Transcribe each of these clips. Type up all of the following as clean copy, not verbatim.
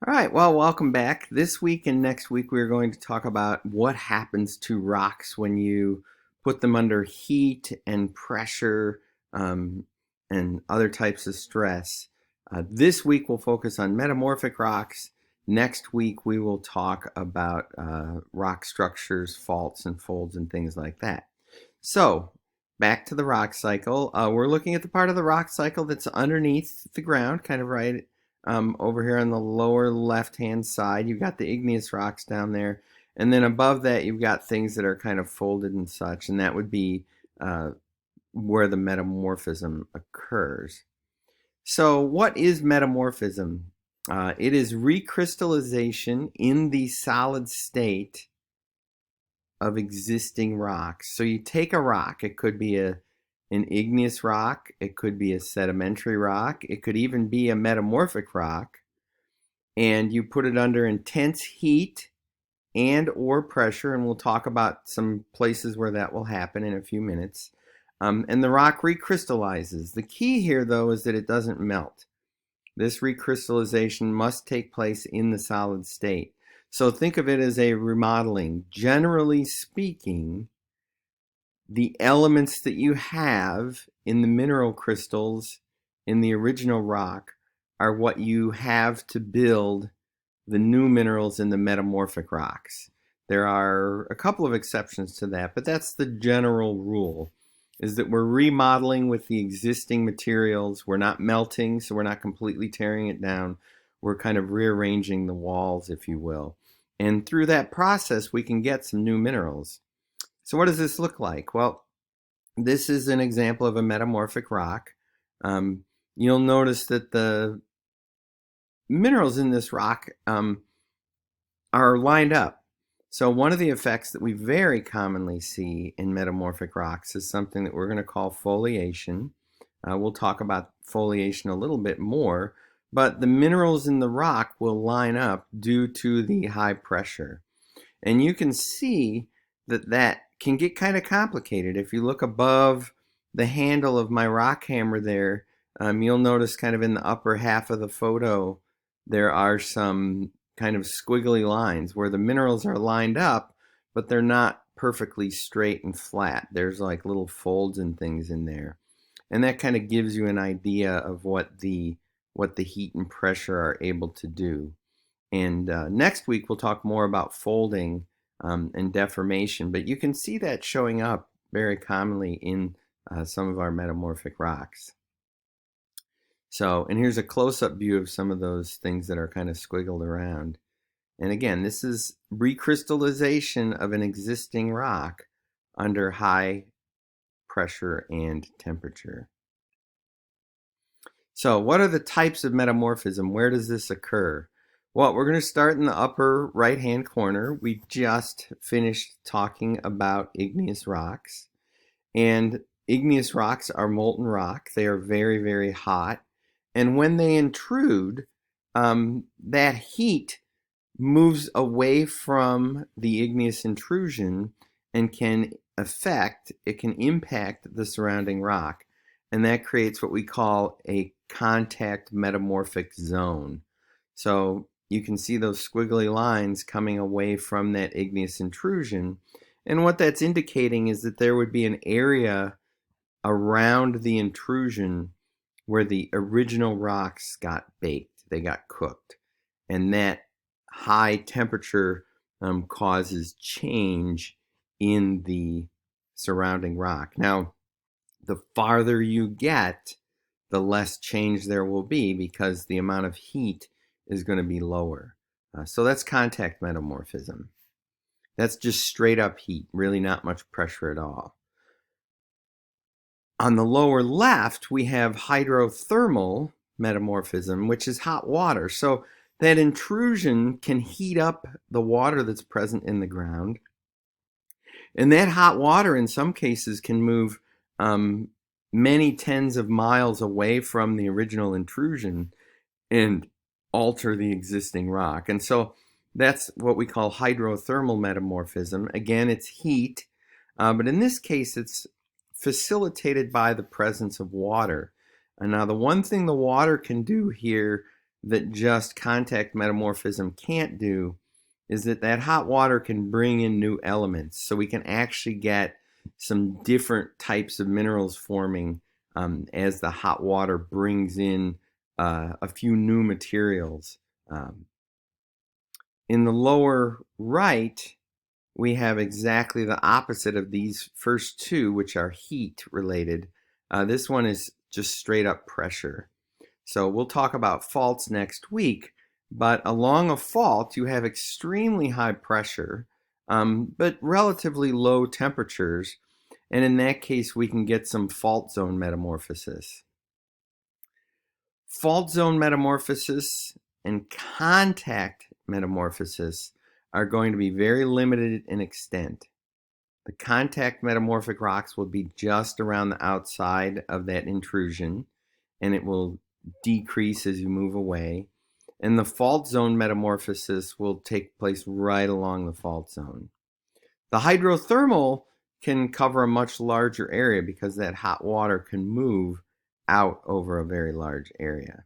All right, well, welcome back. This week and next week, we're going to talk about what happens to rocks when you put them under heat and pressure and other types of stress. This week, we'll focus on metamorphic rocks. Next week, we will talk about rock structures, faults, and folds, and things like that. So, back to the rock cycle. We're looking at the part of the rock cycle that's underneath the ground, kind of right over here on the lower left-hand side. You've got the igneous rocks down there. And then above that, you've got things that are kind of folded and such. And that would be where the metamorphism occurs. So what is metamorphism? It is recrystallization in the solid state of existing rocks. So you take a rock, it could be an igneous rock, it could be a sedimentary rock, it could even be a metamorphic rock, and you put it under intense heat and or pressure, and we'll talk about some places where that will happen in a few minutes. And the rock recrystallizes. The key here, though, is that it doesn't melt. This recrystallization must take place in the solid state. So think of it as a remodeling. Generally speaking, the elements that you have in the mineral crystals in the original rock are what you have to build the new minerals in the metamorphic rocks. There are a couple of exceptions to that, but that's the general rule, is that we're remodeling with the existing materials. We're not melting, so we're not completely tearing it down. We're kind of rearranging the walls, if you will. And through that process, we can get some new minerals. So what does this look like? Well, this is an example of a metamorphic rock. You'll notice that the minerals in this rock are lined up. So one of the effects that we very commonly see in metamorphic rocks is something that we're going to call foliation. We'll talk about foliation a little bit more, but the minerals in the rock will line up due to the high pressure. And you can see that can get kind of complicated. If you look above the handle of my rock hammer there, you'll notice kind of in the upper half of the photo, there are some kind of squiggly lines where the minerals are lined up, but they're not perfectly straight and flat. There's like little folds and things in there. And that kind of gives you an idea of what the heat and pressure are able to do. And next week we'll talk more about folding and deformation, but you can see that showing up very commonly in some of our metamorphic rocks. So, and here's a close-up view of some of those things that are kind of squiggled around. And again, this is recrystallization of an existing rock under high pressure and temperature. So what are the types of metamorphism? Where does this occur? Well, we're going to start in the upper right-hand corner. We just finished talking about igneous rocks. And igneous rocks are molten rock. They are very, very hot. And when they intrude, that heat moves away from the igneous intrusion and can impact the surrounding rock. And that creates what we call a contact metamorphic zone. So you can see those squiggly lines coming away from that igneous intrusion. And what that's indicating is that there would be an area around the intrusion where the original rocks got baked, they got cooked. And that high temperature causes change in the surrounding rock. Now, the farther you get, the less change there will be because the amount of heat is going to be lower. So that's contact metamorphism. That's just straight up heat, really not much pressure at all. On the lower left, we have hydrothermal metamorphism, which is hot water. So that intrusion can heat up the water that's present in the ground. And that hot water, in some cases, can move many tens of miles away from the original intrusion and alter the existing rock. And so that's what we call hydrothermal metamorphism. Again, it's heat, but in this case, it's facilitated by the presence of water. And now the one thing the water can do here that just contact metamorphism can't do is that hot water can bring in new elements. So we can actually get some different types of minerals forming as the hot water brings in a few new materials. In the lower right, we have exactly the opposite of these first two, which are heat related. This one is just straight up pressure. So we'll talk about faults next week, but along a fault, you have extremely high pressure, but relatively low temperatures. And in that case, we can get some fault zone metamorphosis. Fault zone metamorphosis and contact metamorphosis are going to be very limited in extent. The contact metamorphic rocks will be just around the outside of that intrusion, and it will decrease as you move away. And the fault zone metamorphosis will take place right along the fault zone. The hydrothermal can cover a much larger area because that hot water can move out over a very large area.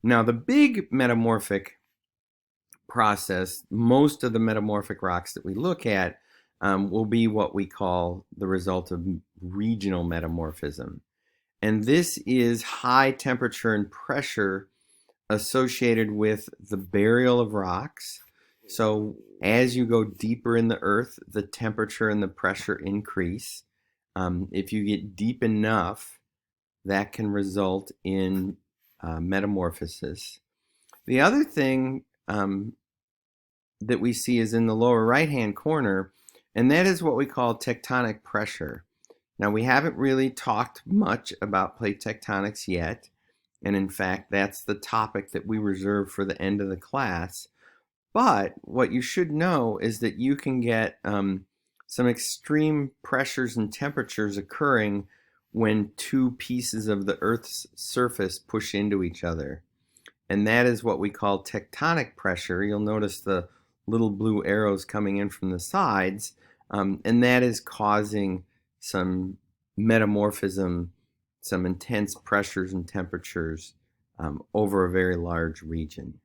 Now, the big metamorphic process, most of the metamorphic rocks that we look at will be what we call the result of regional metamorphism. And this is high temperature and pressure associated with the burial of rocks. So as you go deeper in the earth, the temperature and the pressure increase. If you get deep enough, that can result in metamorphosis. The other thing that we see is in the lower right-hand corner, and that is what we call tectonic pressure. Now, we haven't really talked much about plate tectonics yet, and in fact, that's the topic that we reserve for the end of the class. But what you should know is that you can get some extreme pressures and temperatures occurring when two pieces of the Earth's surface push into each other. And that is what we call tectonic pressure. You'll notice the little blue arrows coming in from the sides, and that is causing some metamorphism, some intense pressures and temperatures over a very large region.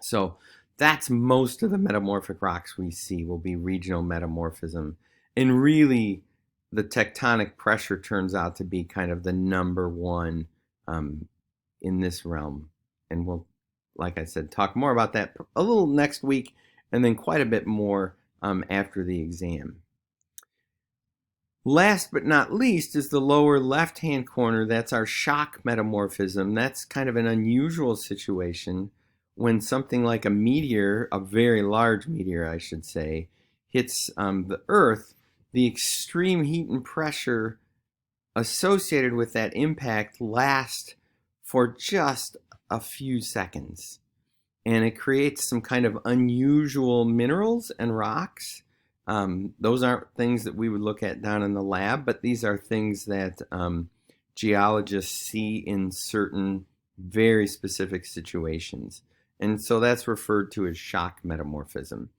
So that's most of the metamorphic rocks we see will be regional metamorphism. And really, the tectonic pressure turns out to be kind of the number one in this realm. And we'll, like I said, talk more about that a little next week, and then quite a bit more after the exam. Last but not least is the lower left-hand corner. That's our shock metamorphism. That's kind of an unusual situation when something like a meteor, a very large meteor, I should say, hits the Earth. The extreme heat and pressure associated with that impact lasts for just a few seconds. And it creates some kind of unusual minerals and rocks. Those aren't things that we would look at down in the lab, but these are things that geologists see in certain very specific situations. And so that's referred to as shock metamorphism.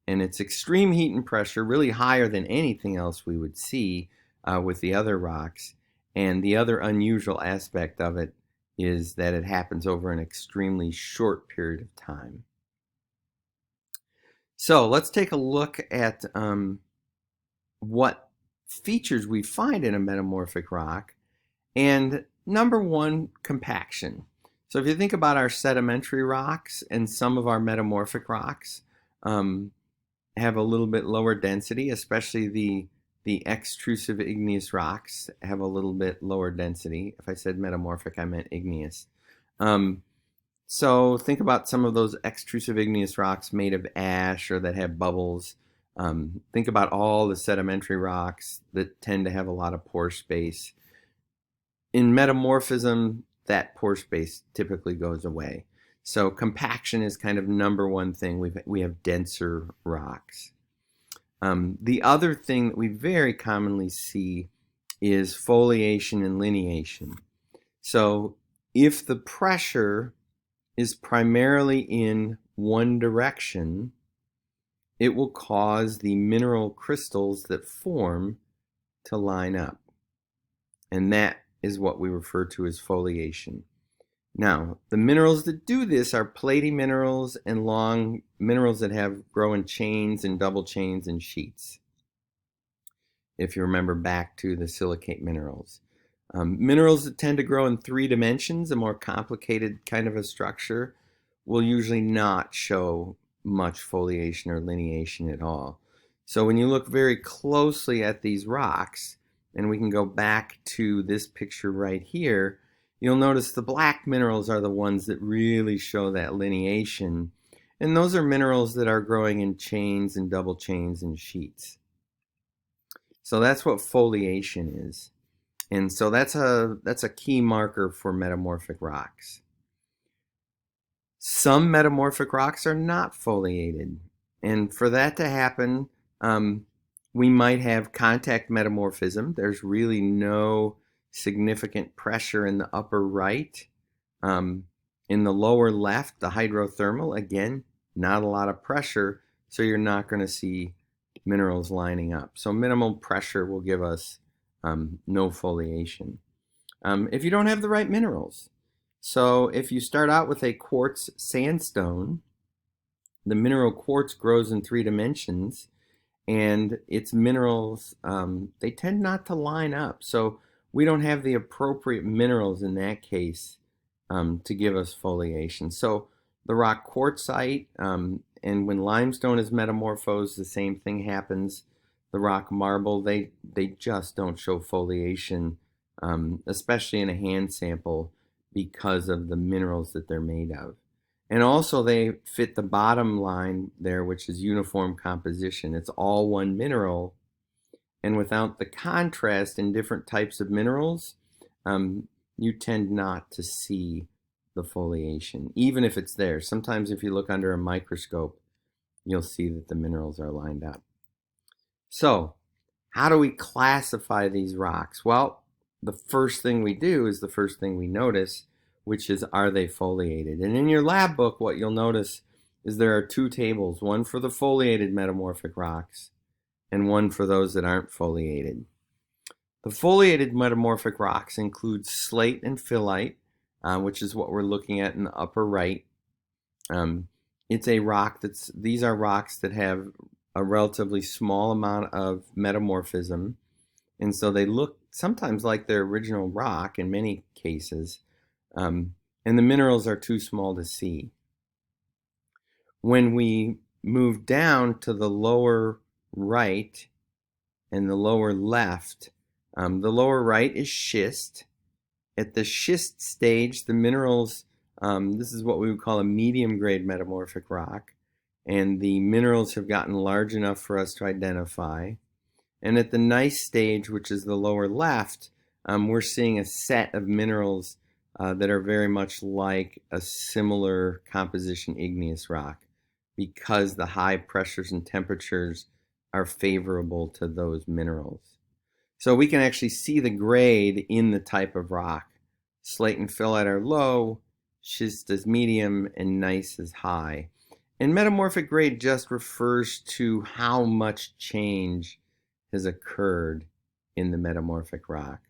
And it's extreme heat and pressure, really higher than anything else we would see with the other rocks. And the other unusual aspect of it is that it happens over an extremely short period of time. So let's take a look at what features we find in a metamorphic rock. And number one, compaction. So if you think about our sedimentary rocks and some of our metamorphic rocks have a little bit lower density, especially the extrusive igneous rocks have a little bit lower density. If I said metamorphic, I meant igneous. So think about some of those extrusive igneous rocks made of ash or that have bubbles. Think about all the sedimentary rocks that tend to have a lot of pore space. In metamorphism, that pore space typically goes away. So compaction is kind of number one thing. We have denser rocks. The other thing that we very commonly see is foliation and lineation. So if the pressure is primarily in one direction, it will cause the mineral crystals that form to line up. And that is what we refer to as foliation. Now, the minerals that do this are platy minerals and long minerals that grow in chains and double chains and sheets. If you remember back to the silicate minerals. Minerals that tend to grow in 3 dimensions, a more complicated kind of a structure, will usually not show much foliation or lineation at all. So when you look very closely at these rocks, and we can go back to this picture right here, you'll notice the black minerals are the ones that really show that lineation. And those are minerals that are growing in chains and double chains and sheets. So that's what foliation is. And so that's a key marker for metamorphic rocks. Some metamorphic rocks are not foliated. And for that to happen, we might have contact metamorphism. There's really no significant pressure in the upper right. In the lower left, the hydrothermal, again, not a lot of pressure, so you're not going to see minerals lining up. So minimal pressure will give us no foliation. If you don't have the right minerals. So if you start out with a quartz sandstone, the mineral quartz grows in 3 dimensions, and its minerals, they tend not to line up. So we don't have the appropriate minerals in that case to give us foliation. So the rock quartzite, and when limestone is metamorphosed, the same thing happens. The rock marble, they just don't show foliation, especially in a hand sample, because of the minerals that they're made of. And also they fit the bottom line there, which is uniform composition. It's all one mineral, and without the contrast in different types of minerals, you tend not to see the foliation, even if it's there. Sometimes if you look under a microscope, you'll see that the minerals are lined up. So, how do we classify these rocks? Well, the first thing we do is the first thing we notice, which is, are they foliated? And in your lab book, what you'll notice is there are 2 tables, one for the foliated metamorphic rocks and one for those that aren't foliated. The foliated metamorphic rocks include slate and phyllite, which is what we're looking at in the upper right. It's a rock these are rocks that have a relatively small amount of metamorphism, and so they look sometimes like their original rock in many cases, and the minerals are too small to see. When we move down to the lower right and the lower left, the lower right is schist. At the schist stage, the minerals, this is what we would call a medium grade metamorphic rock, and the minerals have gotten large enough for us to identify. And at the gneiss stage, which is the lower left, we're seeing a set of minerals that are very much like a similar composition igneous rock, because the high pressures and temperatures are favorable to those minerals. So we can actually see the grade in the type of rock. Slate and phyllite are low, schist is medium, and gneiss is high. And metamorphic grade just refers to how much change has occurred in the metamorphic rock.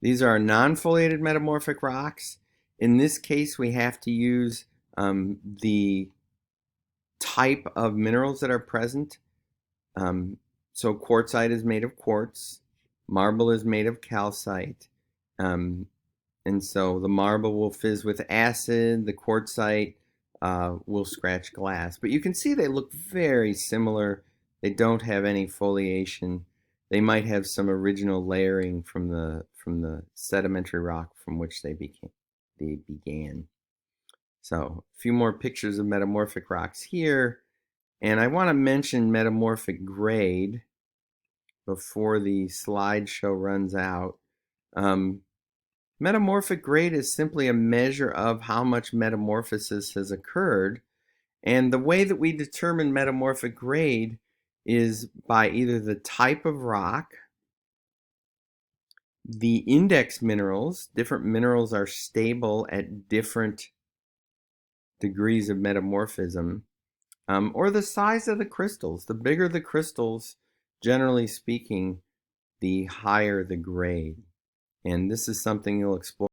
These are non-foliated metamorphic rocks. In this case, we have to use the type of minerals that are present. So quartzite is made of quartz, marble is made of calcite, and so the marble will fizz with acid, the quartzite will scratch glass. But you can see they look very similar. They don't have any foliation. They might have some original layering from the sedimentary rock from which they began. So a few more pictures of metamorphic rocks here. And I want to mention metamorphic grade before the slideshow runs out. Metamorphic grade is simply a measure of how much metamorphosis has occurred. And the way that we determine metamorphic grade is by either the type of rock, the index minerals. Different minerals are stable at different degrees of metamorphism, or the size of the crystals. The bigger the crystals, generally speaking, the higher the grade. And this is something you'll explore